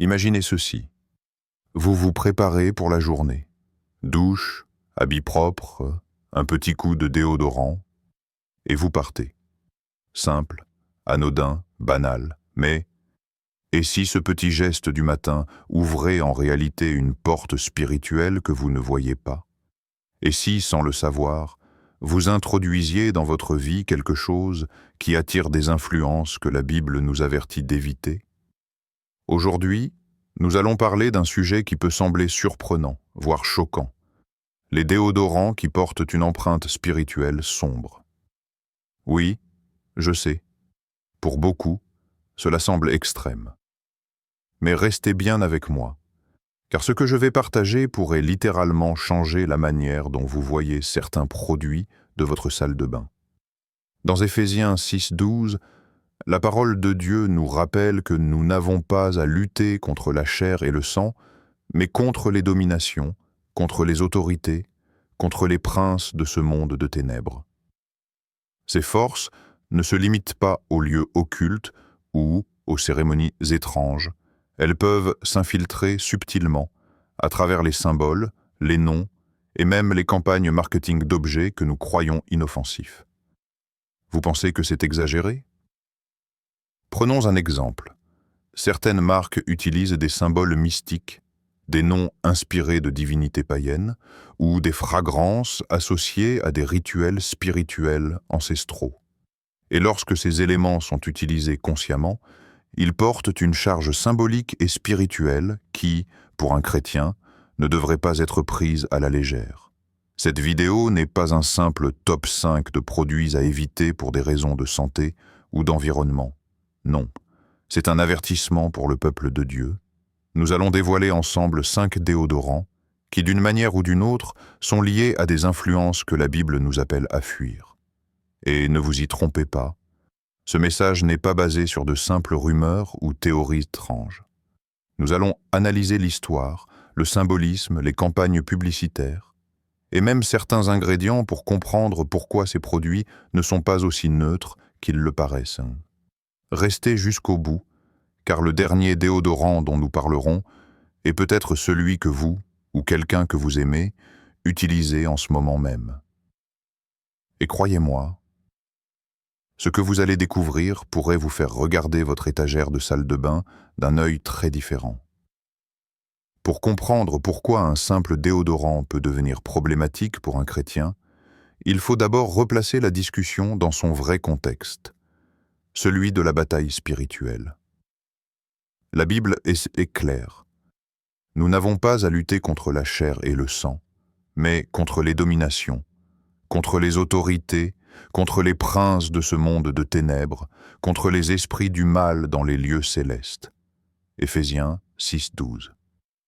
Imaginez ceci. Vous vous préparez pour la journée. Douche, habits propres, un petit coup de déodorant, et vous partez. Simple, anodin, banal, mais et si ce petit geste du matin ouvrait en réalité une porte spirituelle que vous ne voyez pas? Et si, sans le savoir, vous introduisiez dans votre vie quelque chose qui attire des influences que la Bible nous avertit d'éviter? Aujourd'hui, nous allons parler d'un sujet qui peut sembler surprenant, voire choquant. Les déodorants qui portent une empreinte spirituelle sombre. Oui, je sais, pour beaucoup, cela semble extrême. Mais restez bien avec moi, car ce que je vais partager pourrait littéralement changer la manière dont vous voyez certains produits de votre salle de bain. Dans Éphésiens 6:12, la parole de Dieu nous rappelle que nous n'avons pas à lutter contre la chair et le sang, mais contre les dominations, contre les autorités, contre les princes de ce monde de ténèbres. Ces forces ne se limitent pas aux lieux occultes ou aux cérémonies étranges. Elles peuvent s'infiltrer subtilement à travers les symboles, les noms et même les campagnes marketing d'objets que nous croyons inoffensifs. Vous pensez que c'est exagéré? Prenons un exemple. Certaines marques utilisent des symboles mystiques, des noms inspirés de divinités païennes ou des fragrances associées à des rituels spirituels ancestraux. Et lorsque ces éléments sont utilisés consciemment, ils portent une charge symbolique et spirituelle qui, pour un chrétien, ne devrait pas être prise à la légère. Cette vidéo n'est pas un simple top 5 de produits à éviter pour des raisons de santé ou d'environnement. Non, c'est un avertissement pour le peuple de Dieu. Nous allons dévoiler ensemble 5 déodorants qui, d'une manière ou d'une autre, sont liés à des influences que la Bible nous appelle à fuir. Et ne vous y trompez pas, ce message n'est pas basé sur de simples rumeurs ou théories étranges. Nous allons analyser l'histoire, le symbolisme, les campagnes publicitaires, et même certains ingrédients pour comprendre pourquoi ces produits ne sont pas aussi neutres qu'ils le paraissent. Restez jusqu'au bout, car le dernier déodorant dont nous parlerons est peut-être celui que vous, ou quelqu'un que vous aimez, utilisez en ce moment même. Et croyez-moi, ce que vous allez découvrir pourrait vous faire regarder votre étagère de salle de bain d'un œil très différent. Pour comprendre pourquoi un simple déodorant peut devenir problématique pour un chrétien, il faut d'abord replacer la discussion dans son vrai contexte, celui de la bataille spirituelle. La Bible est claire. Nous n'avons pas à lutter contre la chair et le sang, mais contre les dominations, contre les autorités, contre les princes de ce monde de ténèbres, contre les esprits du mal dans les lieux célestes. Éphésiens 6:12.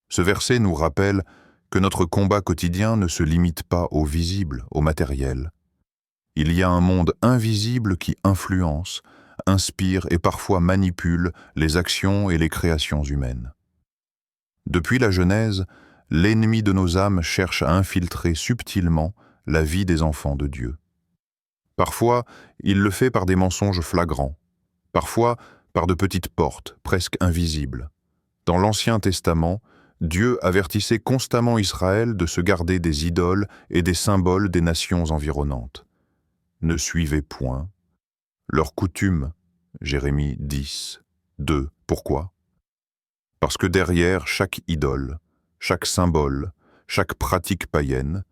Ce verset nous rappelle que notre combat quotidien ne se limite pas au visible, au matériel. Il y a un monde invisible qui influence, inspire et parfois manipule les actions et les créations humaines. Depuis la Genèse, l'ennemi de nos âmes cherche à infiltrer subtilement la vie des enfants de Dieu. Parfois, il le fait par des mensonges flagrants, parfois par de petites portes, presque invisibles. Dans l'Ancien Testament, Dieu avertissait constamment Israël de se garder des idoles et des symboles des nations environnantes. Ne suivez point leurs coutumes, Jérémie 10:2. Pourquoi? Parce que derrière chaque idole, chaque symbole, chaque pratique païenne,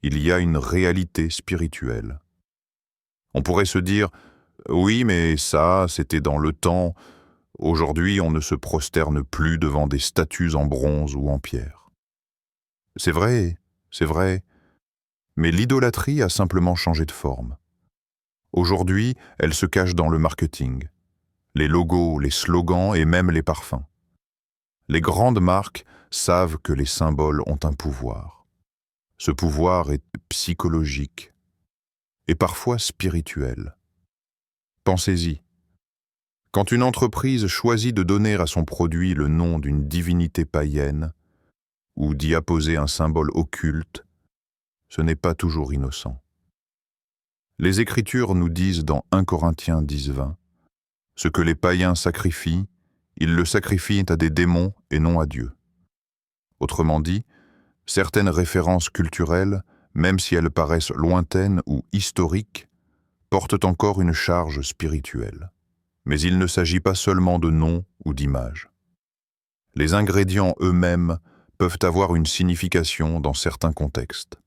il y a une réalité spirituelle. On pourrait se dire, oui, mais ça, c'était dans le temps. Aujourd'hui, on ne se prosterne plus devant des statues en bronze ou en pierre. C'est vrai, mais l'idolâtrie a simplement changé de forme. Aujourd'hui, elle se cache dans le marketing, les logos, les slogans et même les parfums. Les grandes marques savent que les symboles ont un pouvoir. Ce pouvoir est psychologique et parfois spirituel. Pensez-y. Quand une entreprise choisit de donner à son produit le nom d'une divinité païenne ou d'y apposer un symbole occulte, ce n'est pas toujours innocent. Les Écritures nous disent dans 1 Corinthiens 10:20, « Ce que les païens sacrifient, Ils le sacrifient à des démons et non à Dieu. Autrement dit, certaines références culturelles, même si elles paraissent lointaines ou historiques, portent encore une charge spirituelle. Mais il ne s'agit pas seulement de noms ou d'images. Les ingrédients eux-mêmes peuvent avoir une signification dans certains contextes.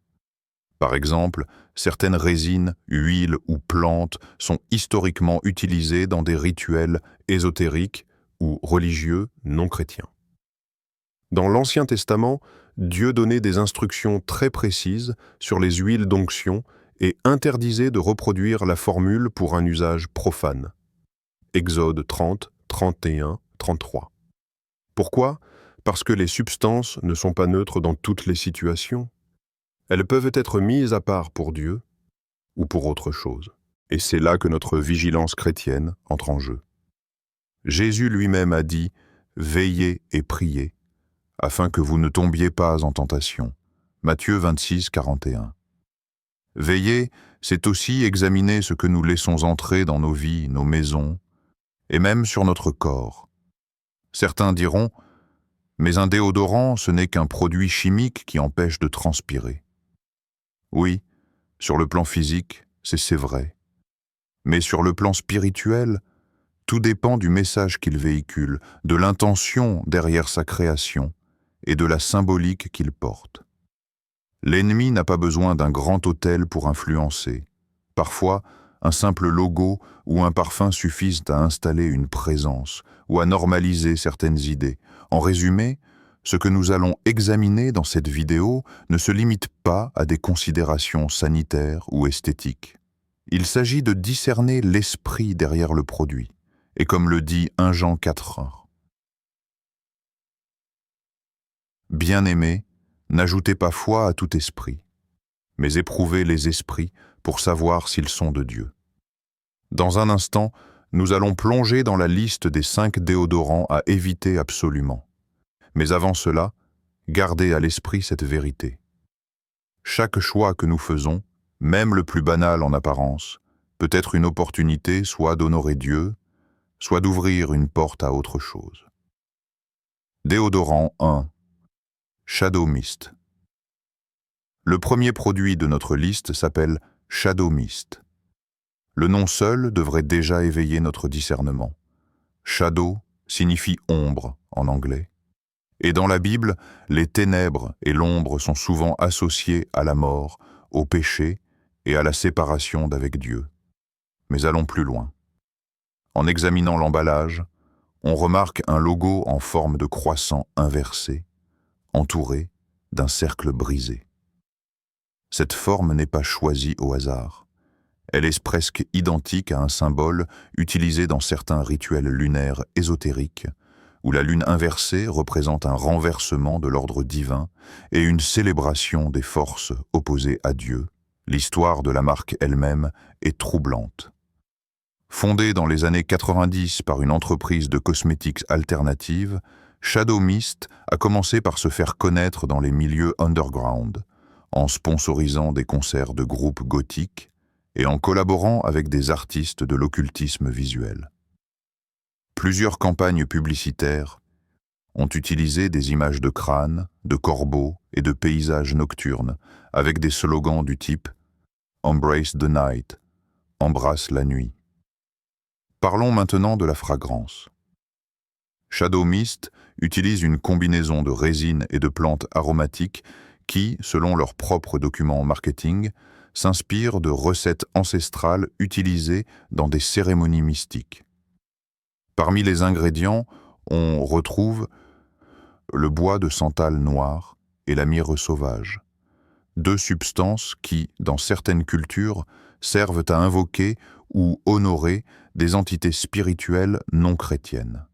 Par exemple, certaines résines, huiles ou plantes sont historiquement utilisées dans des rituels ésotériques ou religieux non chrétiens. Dans l'Ancien Testament, Dieu donnait des instructions très précises sur les huiles d'onction et interdisait de reproduire la formule pour un usage profane. Exode 30, 31, 33. Pourquoi ? Parce que les substances ne sont pas neutres dans toutes les situations. Elles peuvent être mises à part pour Dieu ou pour autre chose. Et c'est là que notre vigilance chrétienne entre en jeu. Jésus lui-même a dit « Veillez et priez » afin que vous ne tombiez pas en tentation. Matthieu 26, 41. Veiller, c'est aussi examiner ce que nous laissons entrer dans nos vies, nos maisons, et même sur notre corps. Certains diront « Mais un déodorant, ce n'est qu'un produit chimique qui empêche de transpirer. » Oui, sur le plan physique, c'est vrai. Mais sur le plan spirituel, tout dépend du message qu'il véhicule, de l'intention derrière sa création et de la symbolique qu'il porte. L'ennemi n'a pas besoin d'un grand autel pour influencer. Parfois, un simple logo ou un parfum suffisent à installer une présence ou à normaliser certaines idées. En résumé, ce que nous allons examiner dans cette vidéo ne se limite pas à des considérations sanitaires ou esthétiques. Il s'agit de discerner l'esprit derrière le produit, et comme le dit 1 Jean 4,1. Bien-aimés, n'ajoutez pas foi à tout esprit, mais éprouvez les esprits pour savoir s'ils sont de Dieu. Dans un instant, nous allons plonger dans la liste des 5 déodorants à éviter absolument. Mais avant cela, gardez à l'esprit cette vérité. Chaque choix que nous faisons, même le plus banal en apparence, peut être une opportunité soit d'honorer Dieu, soit d'ouvrir une porte à autre chose. Déodorant 1. Shadow Mist. Le premier produit de notre liste s'appelle Shadow Mist. Le nom seul devrait déjà éveiller notre discernement. Shadow signifie ombre en anglais. Et dans la Bible, les ténèbres et l'ombre sont souvent associés à la mort, au péché et à la séparation d'avec Dieu. Mais allons plus loin. En examinant l'emballage, on remarque un logo en forme de croissant inversé, entouré d'un cercle brisé. Cette forme n'est pas choisie au hasard. Elle est presque identique à un symbole utilisé dans certains rituels lunaires ésotériques, où la lune inversée représente un renversement de l'ordre divin et une célébration des forces opposées à Dieu. L'histoire de la marque elle-même est troublante. Fondée dans les années 90 par une entreprise de cosmétiques alternative, Shadow Mist a commencé par se faire connaître dans les milieux underground, en sponsorisant des concerts de groupes gothiques et en collaborant avec des artistes de l'occultisme visuel. Plusieurs campagnes publicitaires ont utilisé des images de crânes, de corbeaux et de paysages nocturnes, avec des slogans du type « Embrace the night »,« Embrasse la nuit ». Parlons maintenant de la fragrance. Shadow Mist utilise une combinaison de résines et de plantes aromatiques qui, selon leurs propres documents marketing, s'inspirent de recettes ancestrales utilisées dans des cérémonies mystiques. Parmi les ingrédients, on retrouve le bois de santal noir et la myrrhe sauvage, 2 substances qui, dans certaines cultures, servent à invoquer ou honorer des entités spirituelles non chrétiennes.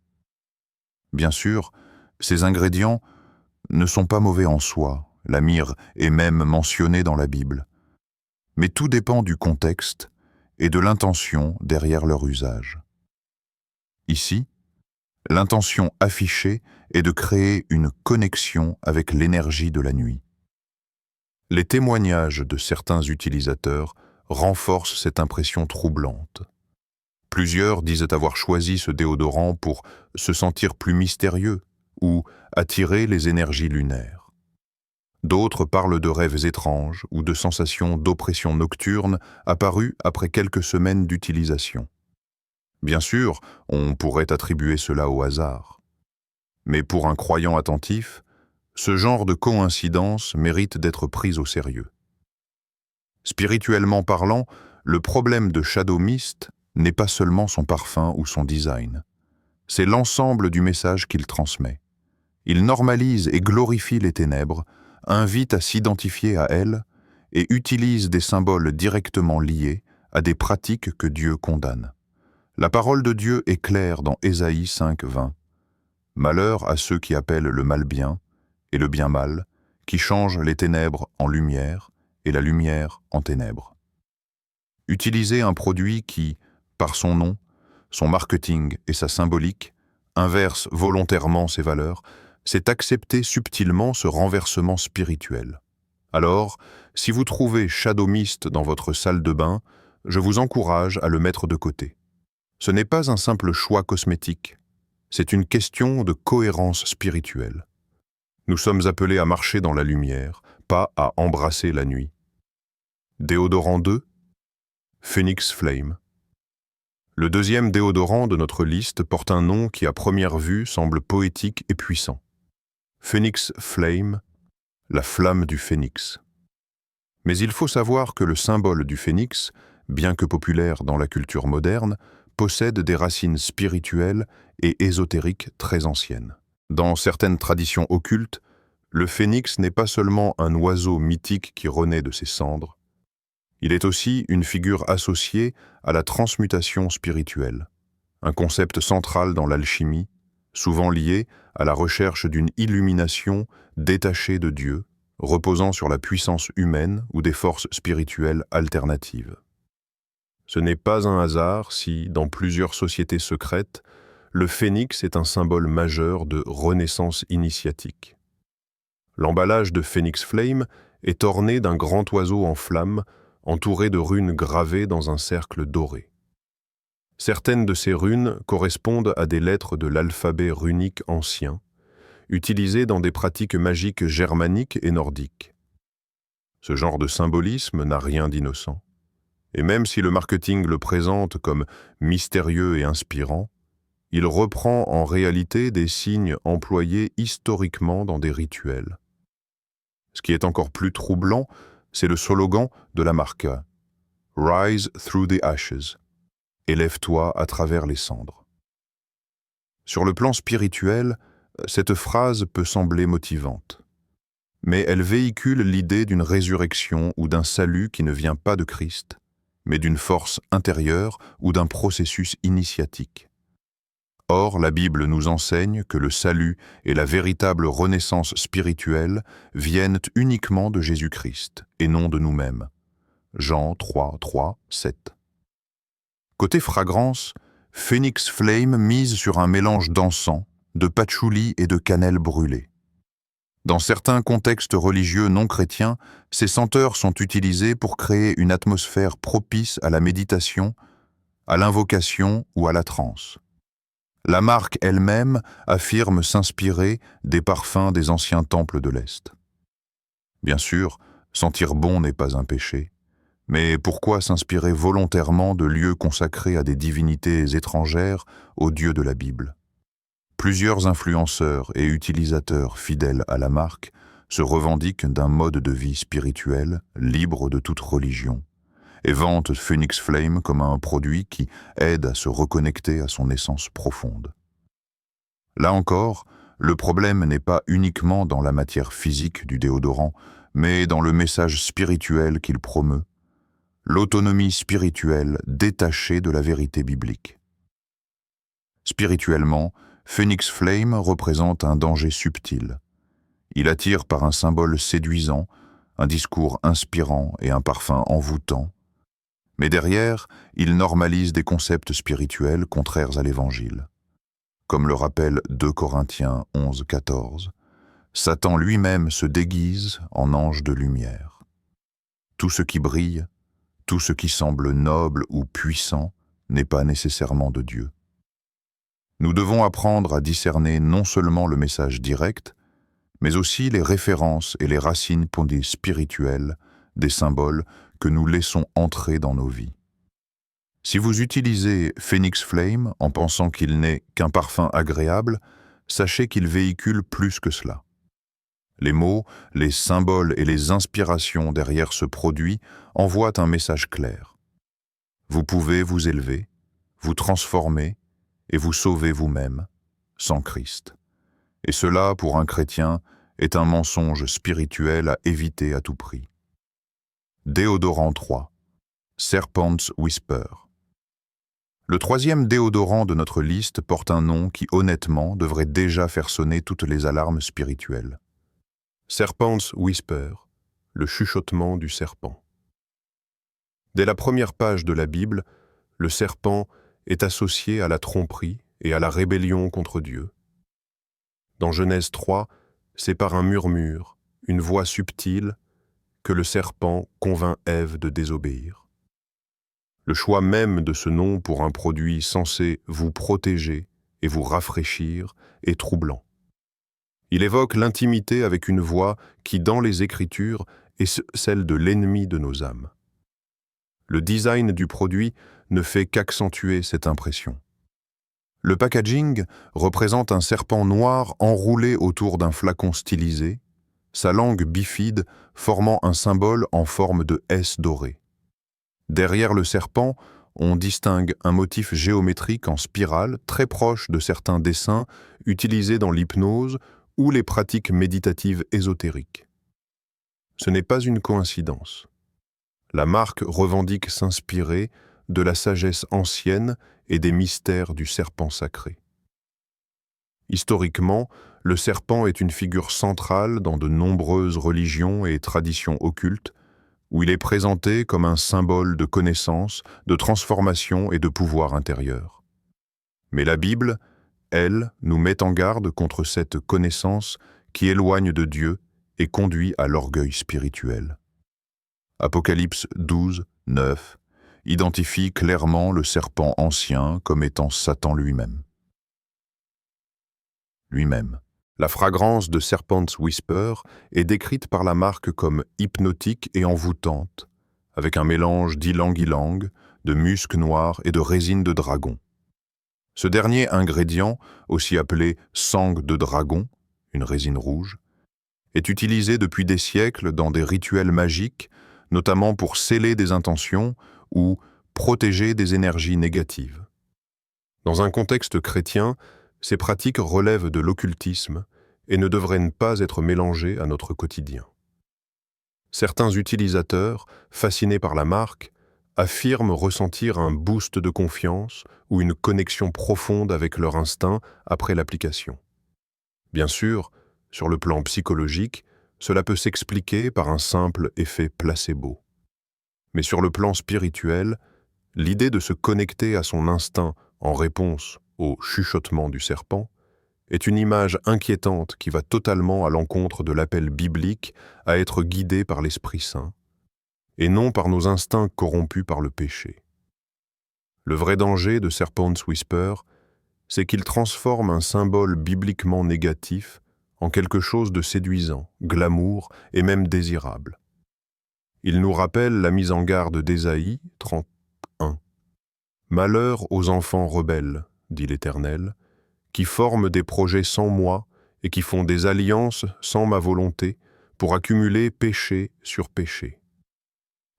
Bien sûr, ces ingrédients ne sont pas mauvais en soi, la myrrhe est même mentionnée dans la Bible, mais tout dépend du contexte et de l'intention derrière leur usage. Ici, l'intention affichée est de créer une connexion avec l'énergie de la nuit. Les témoignages de certains utilisateurs renforcent cette impression troublante. Plusieurs disent avoir choisi ce déodorant pour se sentir plus mystérieux ou attirer les énergies lunaires. D'autres parlent de rêves étranges ou de sensations d'oppression nocturne apparues après quelques semaines d'utilisation. Bien sûr, on pourrait attribuer cela au hasard. Mais pour un croyant attentif, ce genre de coïncidence mérite d'être prise au sérieux. Spirituellement parlant, le problème de Shadow Mist n'est pas seulement son parfum ou son design. C'est l'ensemble du message qu'il transmet. Il normalise et glorifie les ténèbres, invite à s'identifier à elles et utilise des symboles directement liés à des pratiques que Dieu condamne. La parole de Dieu est claire dans Ésaïe 5:20. Malheur à ceux qui appellent le mal bien et le bien mal, qui changent les ténèbres en lumière et la lumière en ténèbres. Utiliser un produit qui, par son nom, son marketing et sa symbolique, inverse volontairement ses valeurs, c'est accepter subtilement ce renversement spirituel. Alors, si vous trouvez Shadow Mist dans votre salle de bain, je vous encourage à le mettre de côté. Ce n'est pas un simple choix cosmétique, c'est une question de cohérence spirituelle. Nous sommes appelés à marcher dans la lumière, pas à embrasser la nuit. Déodorant 2, Phoenix Flame. Le deuxième déodorant de notre liste porte un nom qui à première vue semble poétique et puissant. Phoenix Flame, la flamme du phénix. Mais il faut savoir que le symbole du phénix, bien que populaire dans la culture moderne, possède des racines spirituelles et ésotériques très anciennes. Dans certaines traditions occultes, le phénix n'est pas seulement un oiseau mythique qui renaît de ses cendres, il est aussi une figure associée à la transmutation spirituelle, un concept central dans l'alchimie, souvent lié à la recherche d'une illumination détachée de Dieu, reposant sur la puissance humaine ou des forces spirituelles alternatives. Ce n'est pas un hasard si, dans plusieurs sociétés secrètes, le phénix est un symbole majeur de renaissance initiatique. L'emballage de Phoenix Flame est orné d'un grand oiseau en flammes, entouré de runes gravées dans un cercle doré. Certaines de ces runes correspondent à des lettres de l'alphabet runique ancien, utilisées dans des pratiques magiques germaniques et nordiques. Ce genre de symbolisme n'a rien d'innocent. Et même si le marketing le présente comme mystérieux et inspirant, il reprend en réalité des signes employés historiquement dans des rituels. Ce qui est encore plus troublant, c'est le slogan de la marque « Rise through the ashes » « Élève-toi à travers les cendres ». Sur le plan spirituel, cette phrase peut sembler motivante. Mais elle véhicule l'idée d'une résurrection ou d'un salut qui ne vient pas de Christ, mais d'une force intérieure ou d'un processus initiatique. Or, la Bible nous enseigne que le salut et la véritable renaissance spirituelle viennent uniquement de Jésus-Christ et non de nous-mêmes. Jean 3, 3, 7. Côté fragrance, Phoenix Flame mise sur un mélange d'encens, de patchouli et de cannelle brûlée. Dans certains contextes religieux non chrétiens, ces senteurs sont utilisées pour créer une atmosphère propice à la méditation, à l'invocation ou à la transe. La marque elle-même affirme s'inspirer des parfums des anciens temples de l'Est. Bien sûr, sentir bon n'est pas un péché, mais pourquoi s'inspirer volontairement de lieux consacrés à des divinités étrangères aux dieux de la Bible? Plusieurs influenceurs et utilisateurs fidèles à la marque se revendiquent d'un mode de vie spirituel libre de toute religion et vantent Phoenix Flame comme un produit qui aide à se reconnecter à son essence profonde. Là encore, le problème n'est pas uniquement dans la matière physique du déodorant, mais dans le message spirituel qu'il promeut, l'autonomie spirituelle détachée de la vérité biblique. Spirituellement, Phoenix Flame représente un danger subtil. Il attire par un symbole séduisant, un discours inspirant et un parfum envoûtant. Mais derrière, il normalise des concepts spirituels contraires à l'Évangile. Comme le rappelle 2 Corinthiens 11, 14, Satan lui-même se déguise en ange de lumière. Tout ce qui brille, tout ce qui semble noble ou puissant, n'est pas nécessairement de Dieu. Nous devons apprendre à discerner non seulement le message direct, mais aussi les références et les racines spirituelles des symboles que nous laissons entrer dans nos vies. Si vous utilisez Phoenix Flame en pensant qu'il n'est qu'un parfum agréable, sachez qu'il véhicule plus que cela. Les mots, les symboles et les inspirations derrière ce produit envoient un message clair. Vous pouvez vous élever, vous transformer et vous sauver vous-même, sans Christ. Et cela, pour un chrétien, est un mensonge spirituel à éviter à tout prix. Déodorant 3. Serpent's Whisper. Le troisième déodorant de notre liste porte un nom qui, honnêtement, devrait déjà faire sonner toutes les alarmes spirituelles. Serpent's Whisper, le chuchotement du serpent. Dès la première page de la Bible, le serpent est associé à la tromperie et à la rébellion contre Dieu. Dans Genèse 3, c'est par un murmure, une voix subtile, que le serpent convainc Ève de désobéir. Le choix même de ce nom pour un produit censé vous protéger et vous rafraîchir est troublant. Il évoque l'intimité avec une voix qui, dans les Écritures, est celle de l'ennemi de nos âmes. Le design du produit ne fait qu'accentuer cette impression. Le packaging représente un serpent noir enroulé autour d'un flacon stylisé, sa langue bifide formant un symbole en forme de S doré. Derrière le serpent, on distingue un motif géométrique en spirale très proche de certains dessins utilisés dans l'hypnose ou les pratiques méditatives ésotériques. Ce n'est pas une coïncidence. La marque revendique s'inspirer de la sagesse ancienne et des mystères du serpent sacré. Historiquement, le serpent est une figure centrale dans de nombreuses religions et traditions occultes, où il est présenté comme un symbole de connaissance, de transformation et de pouvoir intérieur. Mais la Bible, elle, nous met en garde contre cette connaissance qui éloigne de Dieu et conduit à l'orgueil spirituel. Apocalypse 12, 9 identifie clairement le serpent ancien comme étant Satan lui-même. La fragrance de Serpent's Whisper est décrite par la marque comme hypnotique et envoûtante, avec un mélange d'ylang-ylang, de musc noir et de résine de dragon. Ce dernier ingrédient, aussi appelé sang de dragon, une résine rouge, est utilisé depuis des siècles dans des rituels magiques, notamment pour sceller des intentions ou protéger des énergies négatives. Dans un contexte chrétien, ces pratiques relèvent de l'occultisme et ne devraient pas être mélangées à notre quotidien. Certains utilisateurs, fascinés par la marque, affirment ressentir un boost de confiance ou une connexion profonde avec leur instinct après l'application. Bien sûr, sur le plan psychologique, cela peut s'expliquer par un simple effet placebo. Mais sur le plan spirituel, l'idée de se connecter à son instinct en réponse au chuchotement du serpent est une image inquiétante qui va totalement à l'encontre de l'appel biblique à être guidé par l'Esprit Saint, et non par nos instincts corrompus par le péché. Le vrai danger de Serpent's Whisper, c'est qu'il transforme un symbole bibliquement négatif en quelque chose de séduisant, glamour et même désirable. Il nous rappelle la mise en garde d'Ésaïe 31. « Malheur aux enfants rebelles, dit l'Éternel, qui forment des projets sans moi et qui font des alliances sans ma volonté pour accumuler péché sur péché. »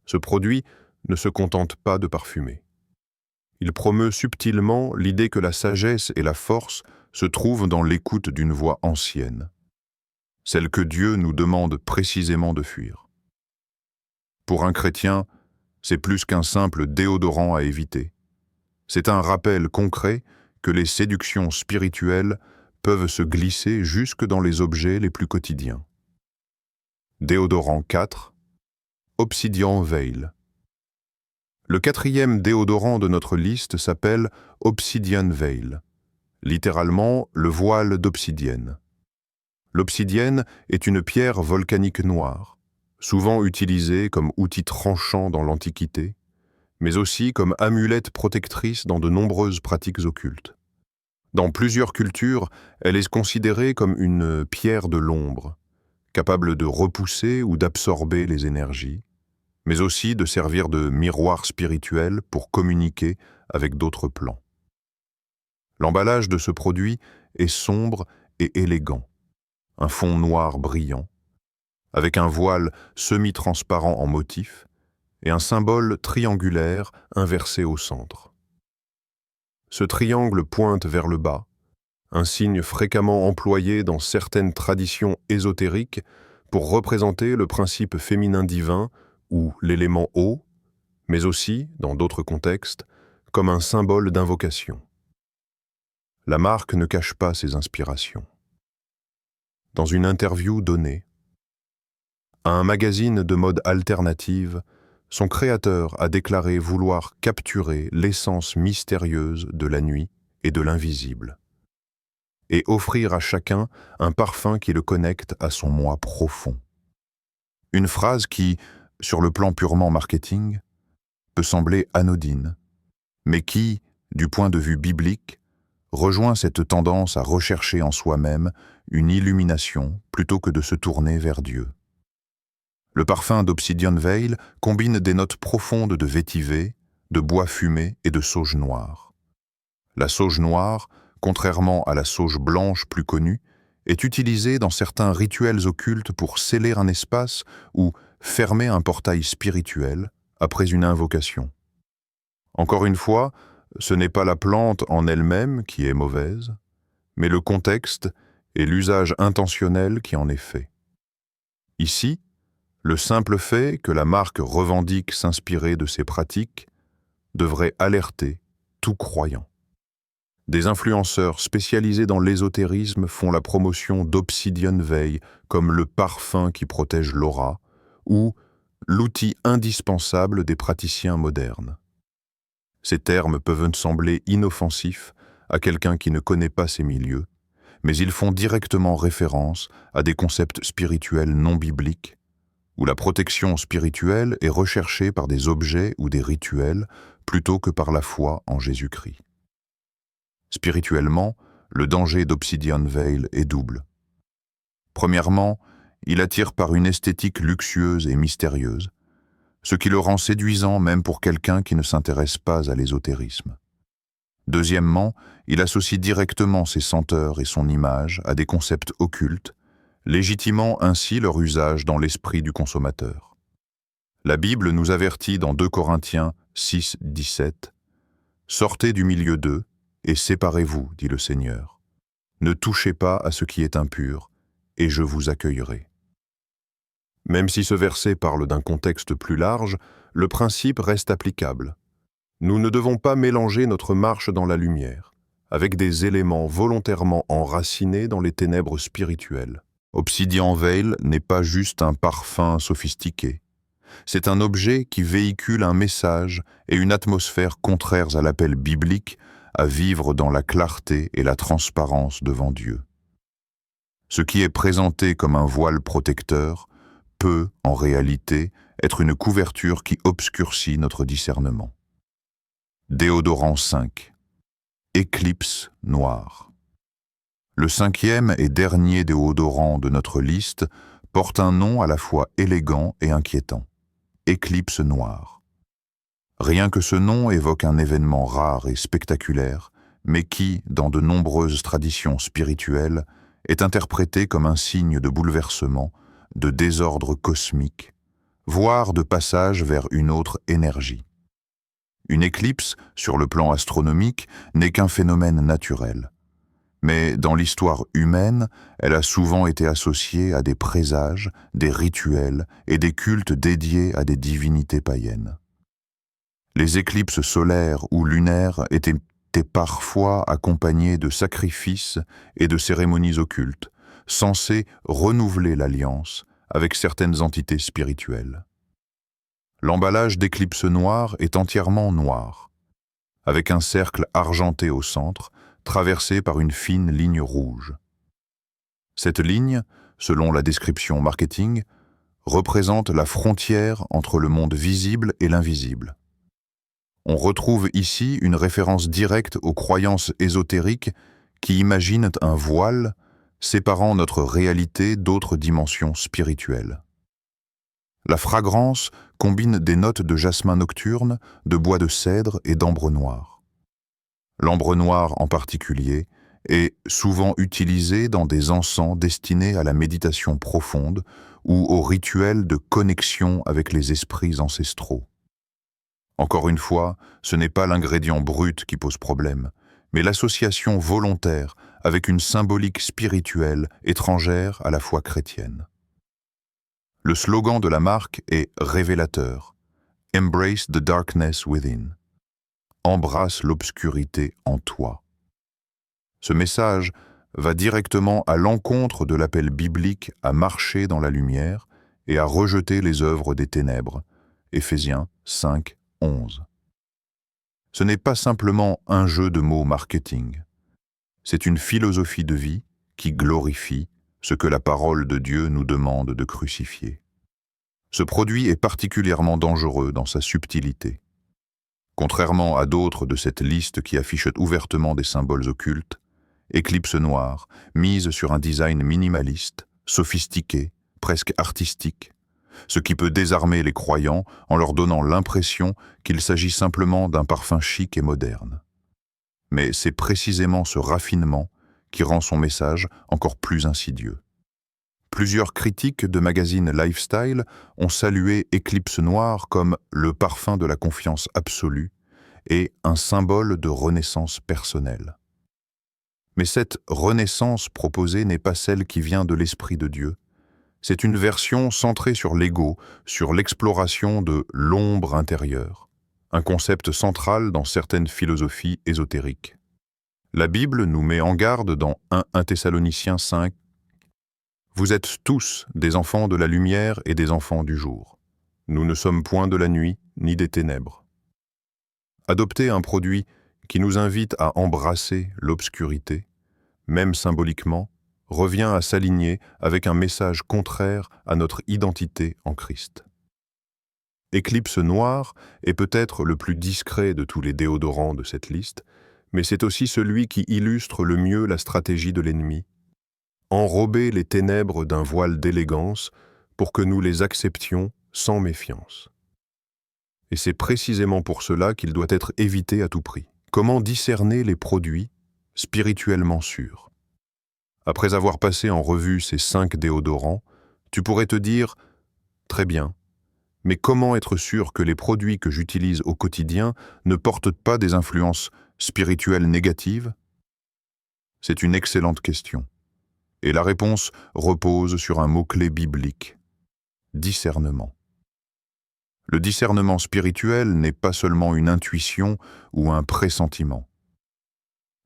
Ce produit ne se contente pas de parfumer. Il promeut subtilement l'idée que la sagesse et la force se trouvent dans l'écoute d'une voix ancienne, celle que Dieu nous demande précisément de fuir. Pour un chrétien, c'est plus qu'un simple déodorant à éviter. C'est un rappel concret que les séductions spirituelles peuvent se glisser jusque dans les objets les plus quotidiens. Déodorant 4. Obsidian Veil. Le quatrième déodorant de notre liste s'appelle Obsidian Veil, littéralement le voile d'obsidienne. L'obsidienne est une pierre volcanique noire, souvent utilisée comme outil tranchant dans l'Antiquité, mais aussi comme amulette protectrice dans de nombreuses pratiques occultes. Dans plusieurs cultures, elle est considérée comme une pierre de l'ombre, capable de repousser ou d'absorber les énergies, mais aussi de servir de miroir spirituel pour communiquer avec d'autres plans. L'emballage de ce produit est sombre et élégant, un fond noir brillant, avec un voile semi-transparent en motif et un symbole triangulaire inversé au centre. Ce triangle pointe vers le bas, un signe fréquemment employé dans certaines traditions ésotériques pour représenter le principe féminin divin ou l'élément eau, mais aussi, dans d'autres contextes, comme un symbole d'invocation. La marque ne cache pas ses inspirations. Dans une interview donnée à un magazine de mode alternative, son créateur a déclaré vouloir capturer l'essence mystérieuse de la nuit et de l'invisible, et offrir à chacun un parfum qui le connecte à son moi profond. Une phrase qui, sur le plan purement marketing, peut sembler anodine, mais qui, du point de vue biblique, rejoint cette tendance à rechercher en soi-même une illumination plutôt que de se tourner vers Dieu. Le parfum d'Obsidian Veil combine des notes profondes de vétiver, de bois fumé et de sauge noire. La sauge noire, contrairement à la sauge blanche plus connue, est utilisée dans certains rituels occultes pour sceller un espace ou fermer un portail spirituel après une invocation. Encore une fois, ce n'est pas la plante en elle-même qui est mauvaise, mais le contexte et l'usage intentionnel qui en est fait. Ici, le simple fait que la marque revendique s'inspirer de ces pratiques devrait alerter tout croyant. Des influenceurs spécialisés dans l'ésotérisme font la promotion d'Obsidian Veil comme le parfum qui protège l'aura ou l'outil indispensable des praticiens modernes. Ces termes peuvent sembler inoffensifs à quelqu'un qui ne connaît pas ces milieux, mais ils font directement référence à des concepts spirituels non bibliques, où la protection spirituelle est recherchée par des objets ou des rituels plutôt que par la foi en Jésus-Christ. Spirituellement, le danger d'Obsidian Veil est double. Premièrement, il attire par une esthétique luxueuse et mystérieuse, ce qui le rend séduisant même pour quelqu'un qui ne s'intéresse pas à l'ésotérisme. Deuxièmement, il associe directement ses senteurs et son image à des concepts occultes, légitimant ainsi leur usage dans l'esprit du consommateur. La Bible nous avertit dans 2 Corinthiens 6, 17 « Sortez du milieu d'eux et séparez-vous, dit le Seigneur. Ne touchez pas à ce qui est impur, et je vous accueillerai. » Même si ce verset parle d'un contexte plus large, le principe reste applicable. Nous ne devons pas mélanger notre marche dans la lumière, avec des éléments volontairement enracinés dans les ténèbres spirituelles. Obsidian Veil n'est pas juste un parfum sophistiqué. C'est un objet qui véhicule un message et une atmosphère contraires à l'appel biblique à vivre dans la clarté et la transparence devant Dieu. Ce qui est présenté comme un voile protecteur peut, en réalité, être une couverture qui obscurcit notre discernement. Déodorant 5. Éclipse noire. Le 5e et dernier déodorant de notre liste porte un nom à la fois élégant et inquiétant. Éclipse noire. Rien que ce nom évoque un événement rare et spectaculaire, mais qui, dans de nombreuses traditions spirituelles, est interprété comme un signe de bouleversement, de désordre cosmique, voire de passage vers une autre énergie. Une éclipse, sur le plan astronomique, n'est qu'un phénomène naturel. Mais dans l'histoire humaine, elle a souvent été associée à des présages, des rituels et des cultes dédiés à des divinités païennes. Les éclipses solaires ou lunaires étaient parfois accompagnées de sacrifices et de cérémonies occultes, censées renouveler l'alliance avec certaines entités spirituelles. L'emballage d'éclipse noire est entièrement noir, avec un cercle argenté au centre, traversé par une fine ligne rouge. Cette ligne, selon la description marketing, représente la frontière entre le monde visible et l'invisible. On retrouve ici une référence directe aux croyances ésotériques qui imaginent un voile séparant notre réalité d'autres dimensions spirituelles. La fragrance combine des notes de jasmin nocturne, de bois de cèdre et d'ambre noir. L'ambre noir en particulier est souvent utilisé dans des encens destinés à la méditation profonde ou au rituel de connexion avec les esprits ancestraux. Encore une fois, ce n'est pas l'ingrédient brut qui pose problème, mais l'association volontaire avec une symbolique spirituelle étrangère à la foi chrétienne. Le slogan de la marque est révélateur. Embrace the darkness within. Embrasse l'obscurité en toi. Ce message va directement à l'encontre de l'appel biblique à marcher dans la lumière et à rejeter les œuvres des ténèbres. Éphésiens 5, 11. Ce n'est pas simplement un jeu de mots marketing. C'est une philosophie de vie qui glorifie ce que la parole de Dieu nous demande de crucifier. Ce produit est particulièrement dangereux dans sa subtilité. Contrairement à d'autres de cette liste qui affichent ouvertement des symboles occultes, Éclipse Noire mise sur un design minimaliste, sophistiqué, presque artistique, ce qui peut désarmer les croyants en leur donnant l'impression qu'il s'agit simplement d'un parfum chic et moderne. Mais c'est précisément ce raffinement qui rend son message encore plus insidieux. Plusieurs critiques de magazines lifestyle ont salué Éclipse Noire comme le parfum de la confiance absolue et un symbole de renaissance personnelle. Mais cette renaissance proposée n'est pas celle qui vient de l'Esprit de Dieu. C'est une version centrée sur l'ego, sur l'exploration de l'ombre intérieure, un concept central dans certaines philosophies ésotériques. La Bible nous met en garde dans 1 Thessaloniciens 5. Vous êtes tous des enfants de la lumière et des enfants du jour. Nous ne sommes point de la nuit ni des ténèbres. Adopter un produit qui nous invite à embrasser l'obscurité, même symboliquement, revient à s'aligner avec un message contraire à notre identité en Christ. Éclipse Noire est peut-être le plus discret de tous les déodorants de cette liste, mais c'est aussi celui qui illustre le mieux la stratégie de l'ennemi. Enrober les ténèbres d'un voile d'élégance pour que nous les acceptions sans méfiance. Et c'est précisément pour cela qu'il doit être évité à tout prix. Comment discerner les produits spirituellement sûrs? Après avoir passé en revue ces 5 déodorants, tu pourrais te dire « Très bien, mais comment être sûr que les produits que j'utilise au quotidien ne portent pas des influences spirituelles négatives ?» C'est une excellente question. Et la réponse repose sur un mot-clé biblique, discernement. Le discernement spirituel n'est pas seulement une intuition ou un pressentiment.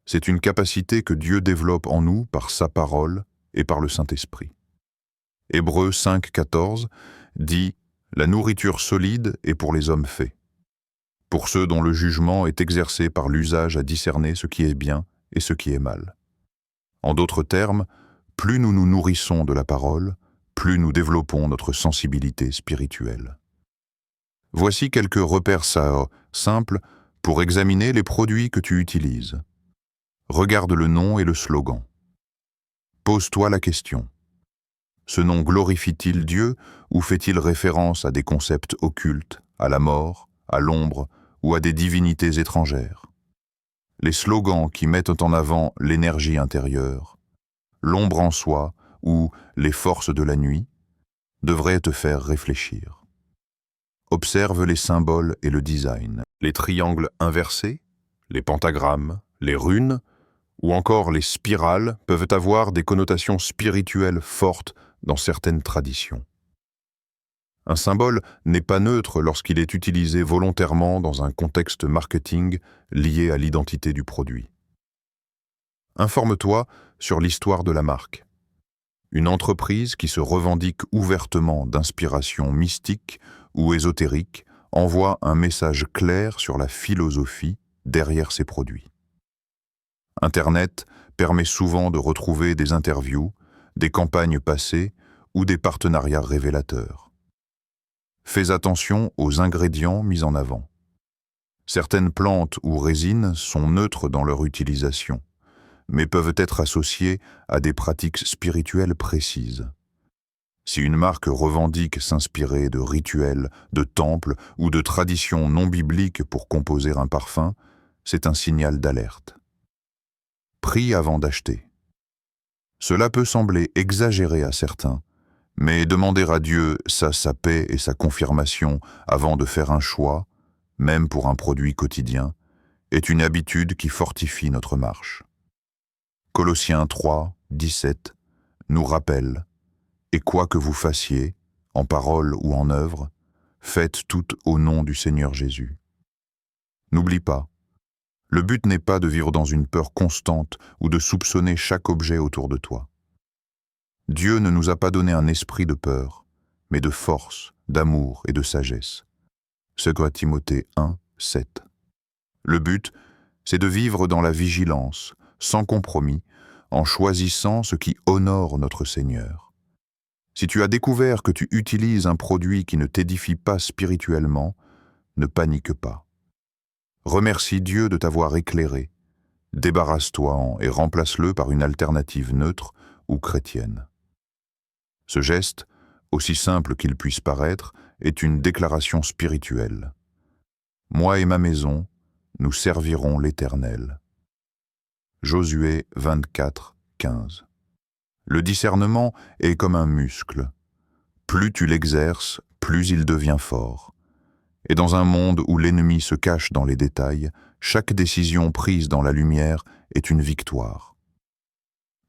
C'est une capacité que Dieu développe en nous par sa parole et par le Saint-Esprit. Hébreux 5, 14 dit « La nourriture solide est pour les hommes faits, pour ceux dont le jugement est exercé par l'usage à discerner ce qui est bien et ce qui est mal. » En d'autres termes, plus nous nous nourrissons de la parole, plus nous développons notre sensibilité spirituelle. Voici quelques repères simples pour examiner les produits que tu utilises. Regarde le nom et le slogan. Pose-toi la question. Ce nom glorifie-t-il Dieu ou fait-il référence à des concepts occultes, à la mort, à l'ombre ou à des divinités étrangères? Les slogans qui mettent en avant l'énergie intérieure, l'ombre en soi ou les forces de la nuit devraient te faire réfléchir. Observe les symboles et le design. Les triangles inversés, les pentagrammes, les runes ou encore les spirales peuvent avoir des connotations spirituelles fortes dans certaines traditions. Un symbole n'est pas neutre lorsqu'il est utilisé volontairement dans un contexte marketing lié à l'identité du produit. Informe-toi sur l'histoire de la marque. Une entreprise qui se revendique ouvertement d'inspiration mystique ou ésotérique envoie un message clair sur la philosophie derrière ses produits. Internet permet souvent de retrouver des interviews, des campagnes passées ou des partenariats révélateurs. Fais attention aux ingrédients mis en avant. Certaines plantes ou résines sont neutres dans leur utilisation, mais peuvent être associées à des pratiques spirituelles précises. Si une marque revendique s'inspirer de rituels, de temples ou de traditions non bibliques pour composer un parfum, c'est un signal d'alerte. Prie avant d'acheter. Cela peut sembler exagéré à certains, mais demander à Dieu sa paix et sa confirmation avant de faire un choix, même pour un produit quotidien, est une habitude qui fortifie notre marche. Colossiens 3, 17 nous rappelle « Et quoi que vous fassiez, en parole ou en œuvre, faites tout au nom du Seigneur Jésus. » N'oublie pas, le but n'est pas de vivre dans une peur constante ou de soupçonner chaque objet autour de toi. Dieu ne nous a pas donné un esprit de peur, mais de force, d'amour et de sagesse. 2 Timothée 1, 7. Le but, c'est de vivre dans la vigilance, sans compromis, en choisissant ce qui honore notre Seigneur. Si tu as découvert que tu utilises un produit qui ne t'édifie pas spirituellement, ne panique pas. Remercie Dieu de t'avoir éclairé. Débarrasse-toi et remplace-le par une alternative neutre ou chrétienne. Ce geste, aussi simple qu'il puisse paraître, est une déclaration spirituelle. Moi et ma maison, nous servirons l'Éternel. Josué 24, 15. Le discernement est comme un muscle. Plus tu l'exerces, plus il devient fort. Et dans un monde où l'ennemi se cache dans les détails, chaque décision prise dans la lumière est une victoire.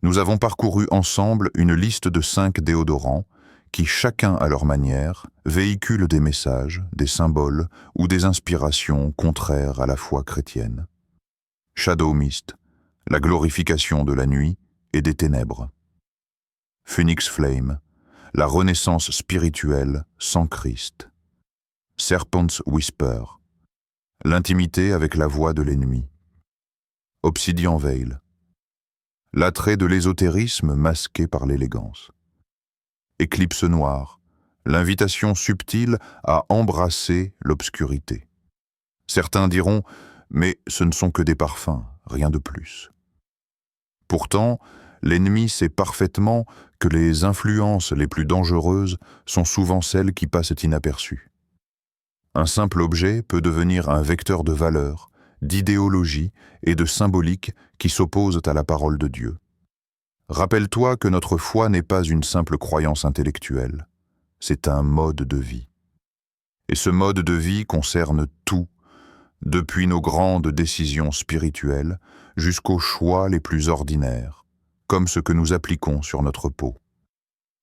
Nous avons parcouru ensemble une liste de 5 déodorants qui, chacun à leur manière, véhiculent des messages, des symboles ou des inspirations contraires à la foi chrétienne. Shadow Mist, la glorification de la nuit et des ténèbres. Phoenix Flame, la renaissance spirituelle sans Christ. Serpent's Whisper, l'intimité avec la voix de l'ennemi. Obsidian Veil, l'attrait de l'ésotérisme masqué par l'élégance. Éclipse noire, l'invitation subtile à embrasser l'obscurité. Certains diront, mais ce ne sont que des parfums, rien de plus. Pourtant, l'ennemi sait parfaitement que les influences les plus dangereuses sont souvent celles qui passent inaperçues. Un simple objet peut devenir un vecteur de valeurs, d'idéologie et de symbolique qui s'opposent à la parole de Dieu. Rappelle-toi que notre foi n'est pas une simple croyance intellectuelle, c'est un mode de vie. Et ce mode de vie concerne tout, depuis nos grandes décisions spirituelles jusqu'aux choix les plus ordinaires, comme ce que nous appliquons sur notre peau.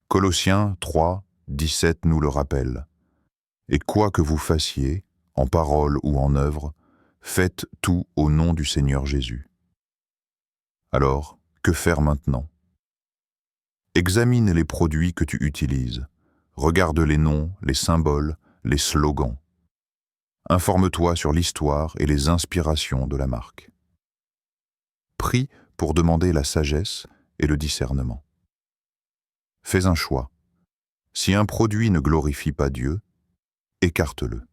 Colossiens 3, 17 nous le rappelle. Et quoi que vous fassiez, en parole ou en œuvre, faites tout au nom du Seigneur Jésus. Alors, que faire maintenant? Examine les produits que tu utilises. Regarde les noms, les symboles, les slogans. Informe-toi sur l'histoire et les inspirations de la marque. Prie pour demander la sagesse et le discernement. Fais un choix. Si un produit ne glorifie pas Dieu, écarte-le.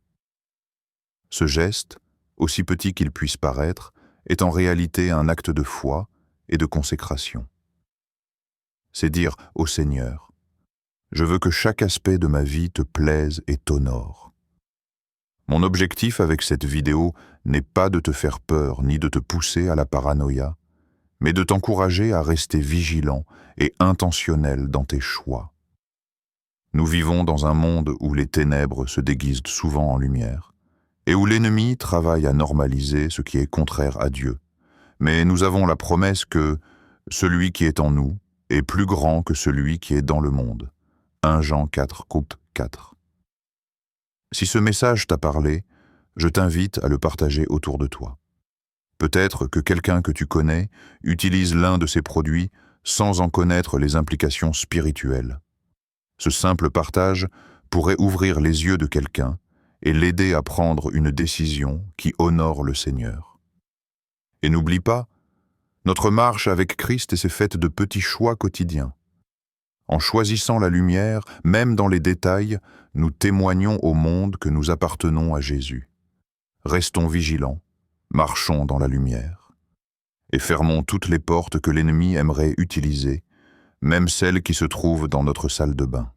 Ce geste, aussi petit qu'il puisse paraître, est en réalité un acte de foi et de consécration. C'est dire au Seigneur, « Je veux que chaque aspect de ma vie te plaise et t'honore. » Mon objectif avec cette vidéo n'est pas de te faire peur ni de te pousser à la paranoïa, mais de t'encourager à rester vigilant et intentionnel dans tes choix. Nous vivons dans un monde où les ténèbres se déguisent souvent en lumière, et où l'ennemi travaille à normaliser ce qui est contraire à Dieu. Mais nous avons la promesse que celui qui est en nous est plus grand que celui qui est dans le monde. 1 Jean 4, 4. Si ce message t'a parlé, je t'invite à le partager autour de toi. Peut-être que quelqu'un que tu connais utilise l'un de ces produits sans en connaître les implications spirituelles. Ce simple partage pourrait ouvrir les yeux de quelqu'un et l'aider à prendre une décision qui honore le Seigneur. Et n'oublie pas, notre marche avec Christ est faite de petits choix quotidiens. En choisissant la lumière, même dans les détails, nous témoignons au monde que nous appartenons à Jésus. Restons vigilants, marchons dans la lumière, et fermons toutes les portes que l'ennemi aimerait utiliser, même celles qui se trouvent dans notre salle de bain.